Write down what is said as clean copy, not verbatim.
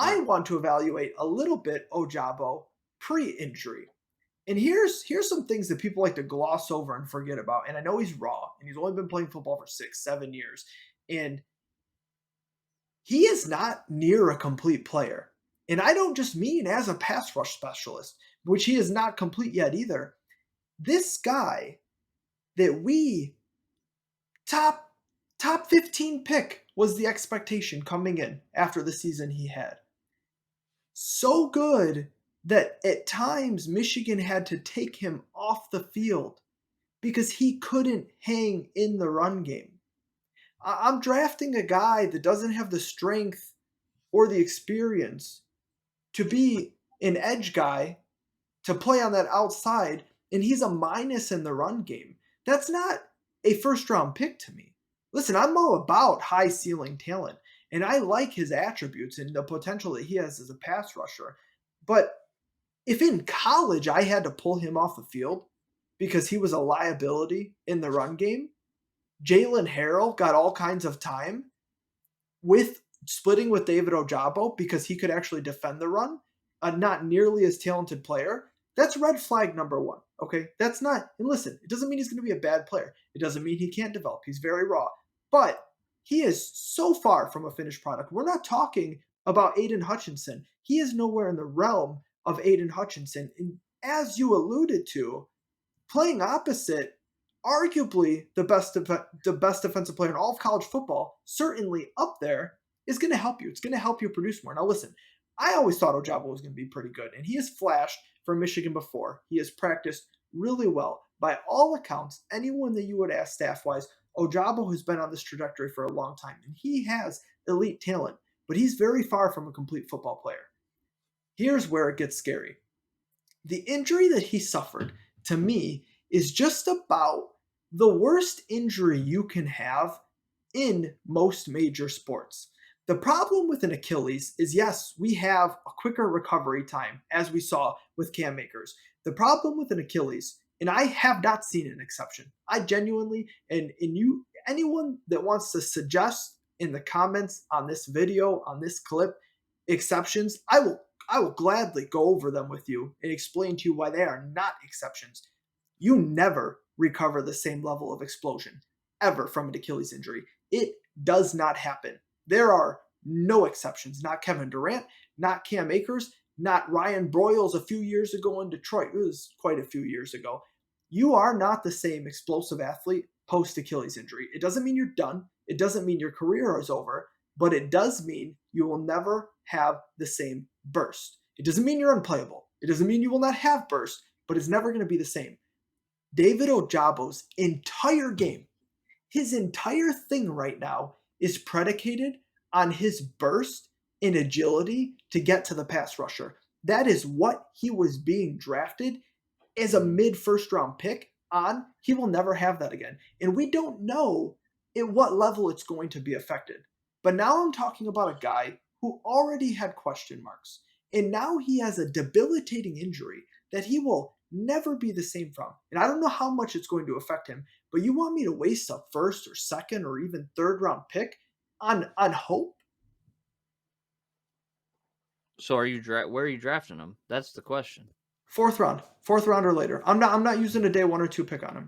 I want to evaluate a little bit Ojabo pre-injury. And here's some things that people like to gloss over and forget about. And I know he's raw, and he's only been playing football for 6, 7 years, and he is not near a complete player. And I don't just mean as a pass rush specialist, which he is not complete yet either. This guy that we top top 15 pick was the expectation coming in after the season he had. So good that at times Michigan had to take him off the field because he couldn't hang in the run game. I'm drafting a guy that doesn't have the strength or the experience to be an edge guy to play on that outside, and he's a minus in the run game. That's not a first round pick to me. Listen, I'm all about high ceiling talent, and I like his attributes and the potential that he has as a pass rusher. But if in college I had to pull him off the field because he was a liability in the run game, Jalen Harrell got all kinds of time with splitting with David Ojabo because he could actually defend the run, a not nearly as talented player. That's red flag number one. Okay. That's not, and listen, it doesn't mean he's going to be a bad player. It doesn't mean he can't develop. He's very raw, but he is so far from a finished product. We're not talking about Aiden Hutchinson. He is nowhere in the realm of Aiden Hutchinson. And as you alluded to, playing opposite arguably the best defensive player in all of college football, certainly up there, is going to help you. It's going to help you produce more. Now, listen, I always thought Ojabo was going to be pretty good, and he has flashed for Michigan before. He has practiced really well. By all accounts, anyone that you would ask staff-wise, Ojabo has been on this trajectory for a long time, and he has elite talent, but he's very far from a complete football player. Here's where it gets scary. The injury that he suffered, to me, is just about the worst injury you can have in most major sports. The problem with an Achilles is, yes, we have a quicker recovery time, as we saw with Cam Akers. The problem with an Achilles, and I have not seen an exception. I genuinely, and you, anyone that wants to suggest in the comments on this video, on this clip, exceptions, I will gladly go over them with you and explain to you why they are not exceptions. You never recover the same level of explosion ever from an Achilles injury. It does not happen. There are no exceptions. Not Kevin Durant, not Cam Akers, not Ryan Broyles a few years ago in Detroit. It was quite a few years ago. You are not the same explosive athlete post Achilles injury. It doesn't mean you're done. It doesn't mean your career is over, but it does mean you will never have the same burst. It doesn't mean you're unplayable. It doesn't mean you will not have burst, but it's never going to be the same. David Ojabo's entire game, his entire thing right now is predicated on his burst and agility to get to the pass rusher. That is what he was being drafted as a mid first round pick on. He will never have that again. And we don't know at what level it's going to be affected. But now I'm talking about a guy who already had question marks. And now he has a debilitating injury that he will never be the same from. And I don't know how much it's going to affect him, but you want me to waste a first or second or even third round pick on hope? So are you where are you drafting him? That's the question. Fourth round or later. I'm not using a day one or two pick on him.